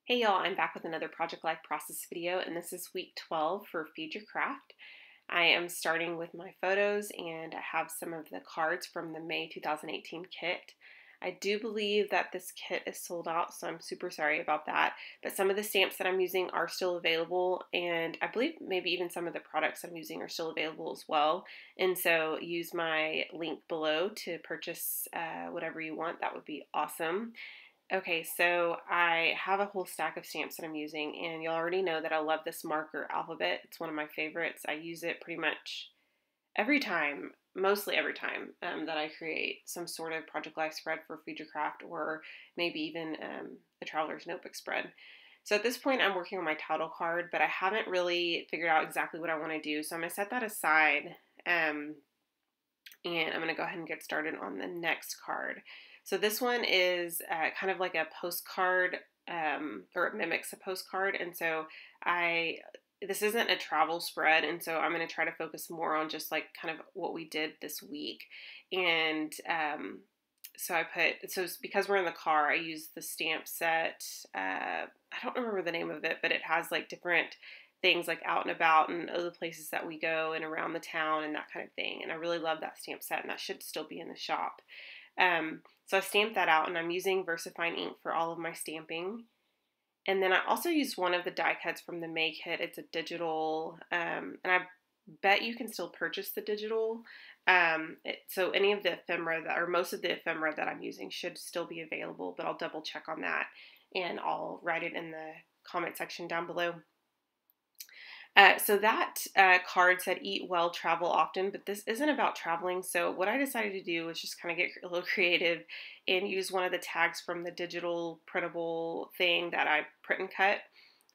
Hey y'all, I'm back with another Project Life Process video, and this is week 12 for Feed Your Craft. I am starting with my photos, and I have some of the cards from the May 2018 kit. I do believe that this kit is sold out, so I'm super sorry about that, but some of the stamps that I'm using are still available, and I believe maybe even some of the products I'm using are still available as well, and so use my link below to purchase whatever you want. That would be awesome. Okay, so I have a whole stack of stamps that I'm using, and you already know that I love this marker alphabet. It's one of my favorites. I use it pretty much every time, mostly every time that I create some sort of Project Life spread for Feed Your Craft, or maybe even the Traveler's Notebook spread. So at this point, I'm working on my title card, but I haven't really figured out exactly what I want to do. So I'm going to set that aside, and I'm going to go ahead and get started on the next card. So this one is kind of like a postcard, or it mimics a postcard, and so this isn't a travel spread, and so I'm going to try to focus more on just like kind of what we did this week. And so because we're in the car, I use the stamp set. I don't remember the name of it, but it has like different things like out and about and other places that we go and around the town and that kind of thing. And I really love that stamp set, and that should still be in the shop. So I stamped that out, and I'm using VersaFine ink for all of my stamping. And then I also used one of the die cuts from the May kit. It's a digital, and I bet you can still purchase the digital. So any of the ephemera or most of the ephemera that I'm using should still be available, but I'll double check on that, and I'll write it in the comment section down below. So that card said eat well, travel often, but this isn't about traveling. So what I decided to do was just kind of get a little creative and use one of the tags from the digital printable thing that I print and cut,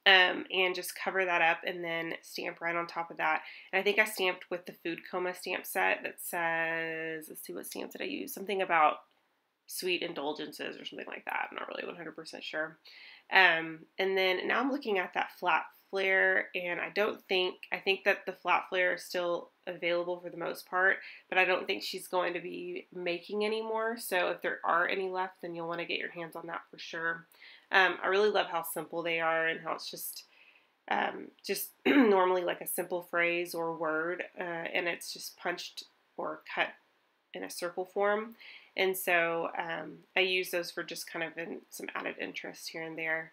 and just cover that up and then stamp right on top of that. And I think I stamped with the Food Coma stamp set that says, let's see, what stamp did I use? Something about sweet indulgences or something like that. I'm not really 100% sure. And then now I'm looking at that flat flare, and I think that the flat flare is still available for the most part, but I don't think she's going to be making any more. So if there are any left, then you'll want to get your hands on that for sure. I really love how simple they are and how it's just normally like a simple phrase or word, and it's just punched or cut in a circle form. And so I use those for just kind of some added interest here and there.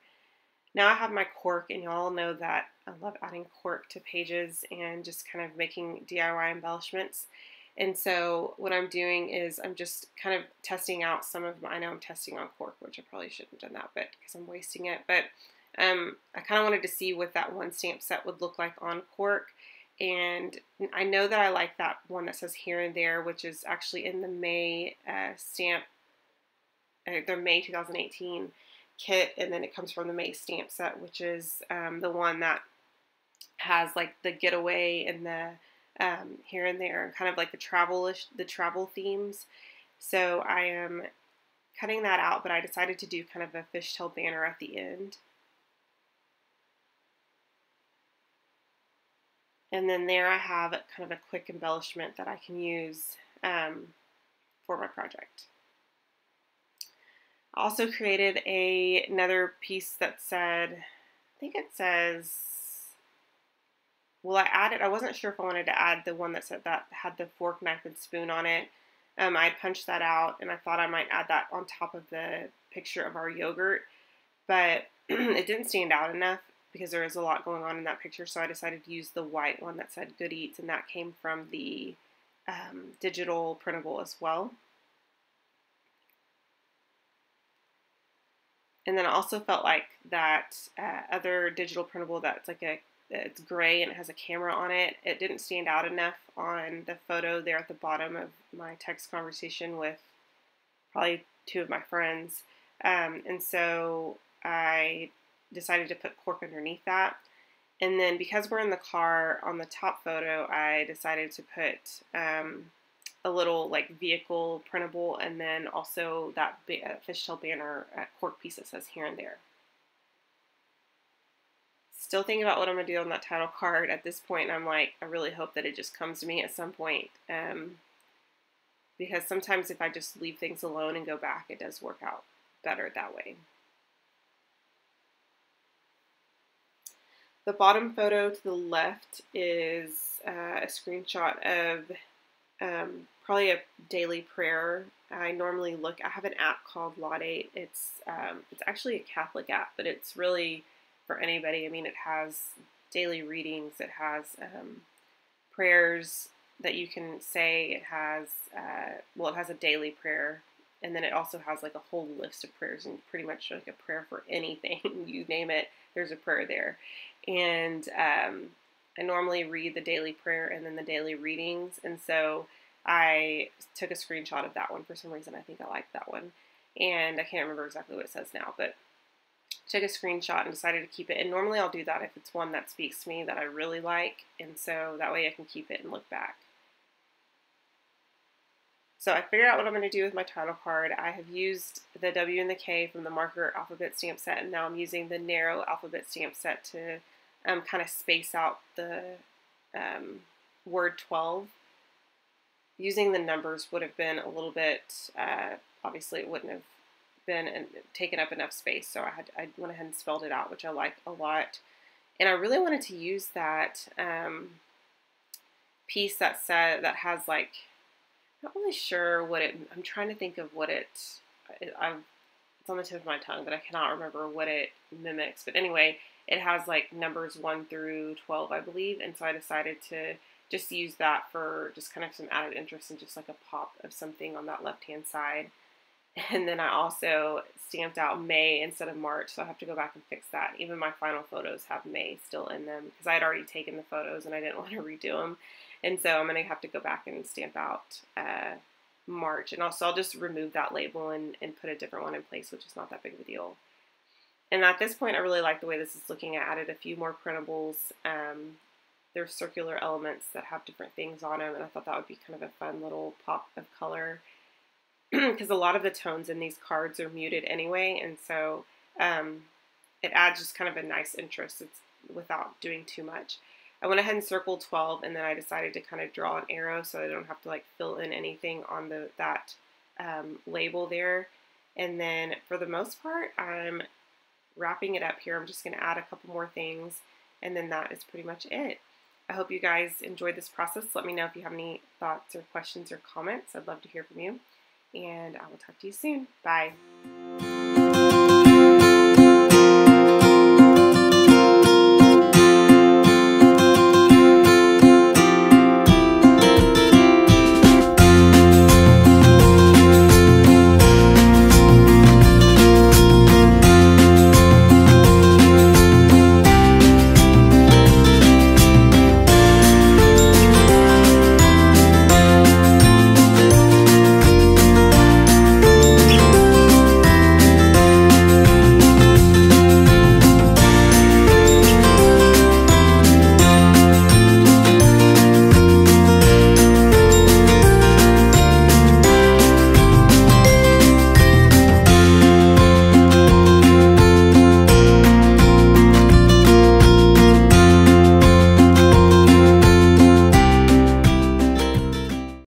Now I have my cork, and y'all know that I love adding cork to pages and just kind of making DIY embellishments. And so what I'm doing is I'm just kind of testing out I know I'm testing on cork, which I probably shouldn't have done that, but because I'm wasting it. But I kind of wanted to see what that one stamp set would look like on cork. And I know that I like that one that says here and there, which is actually in the May the May 2018 kit, and then it comes from the May stamp set, which is the one that has like the getaway and the here and there, kind of like the travel themes. So I am cutting that out, but I decided to do kind of a fishtail banner at the end. And then there I have kind of a quick embellishment that I can use for my project. I also created another piece that said, I think it says, well, I wasn't sure if I wanted to add the one that said that had the fork, knife, and spoon on it. I punched that out, and I thought I might add that on top of the picture of our yogurt, but it didn't stand out enough because there is a lot going on in that picture, so I decided to use the white one that said Good Eats, and that came from the digital printable as well. And then I also felt like that other digital printable that's like it's gray and it has a camera on it. It didn't stand out enough on the photo there at the bottom of my text conversation with probably two of my friends. And so I decided to put cork underneath that. And then because we're in the car on the top photo, I decided to put a little like vehicle printable, and then also that fishtail banner cork piece that says here and there. Still thinking about what I'm going to do on that title card at this point, and I'm like, I really hope that it just comes to me at some point, because sometimes if I just leave things alone and go back, it does work out better that way. The bottom photo to the left is a screenshot of probably a daily prayer. I normally I have an app called Laudate. It's actually a Catholic app, but it's really for anybody. I mean, it has daily readings. It has prayers that you can say. It has it has a daily prayer, and then it also has like a whole list of prayers, and pretty much like a prayer for anything you name it. There's a prayer there, and I normally read the daily prayer and then the daily readings, and so I took a screenshot of that one for some reason. I think I liked that one, and I can't remember exactly what it says now, but took a screenshot and decided to keep it. And normally I'll do that if it's one that speaks to me that I really like, and so that way I can keep it and look back. So I figured out what I'm going to do with my title card. I have used the W and the K from the marker alphabet stamp set, and now I'm using the narrow alphabet stamp set to kind of space out the word 12. Using the numbers would have been a little bit, obviously it wouldn't have been taken up enough space, so I went ahead and spelled it out, which I like a lot. And I really wanted to use that piece that has like, not really sure what I'm trying to think of what it's on the tip of my tongue, but I cannot remember what it mimics. But anyway, it has like numbers 1 through 12, I believe, and so I decided to just use that for just kind of some added interest and just like a pop of something on that left-hand side. And then I also stamped out May instead of March, so I have to go back and fix that. Even my final photos have May still in them because I had already taken the photos and I didn't want to redo them. And so I'm going to have to go back and stamp out March. And also I'll just remove that label and put a different one in place, which is not that big of a deal. And at this point, I really like the way this is looking. I added a few more printables. There's circular elements that have different things on them, and I thought that would be kind of a fun little pop of color because a lot of the tones in these cards are muted anyway, and so it adds just kind of a nice interest without doing too much. I went ahead and circled 12, and then I decided to kind of draw an arrow so I don't have to like fill in anything on that label there. And then for the most part, I'm wrapping it up here. I'm just going to add a couple more things, and then that is pretty much it. I hope you guys enjoyed this process. Let me know if you have any thoughts or questions or comments. I'd love to hear from you, and I will talk to you soon. Bye.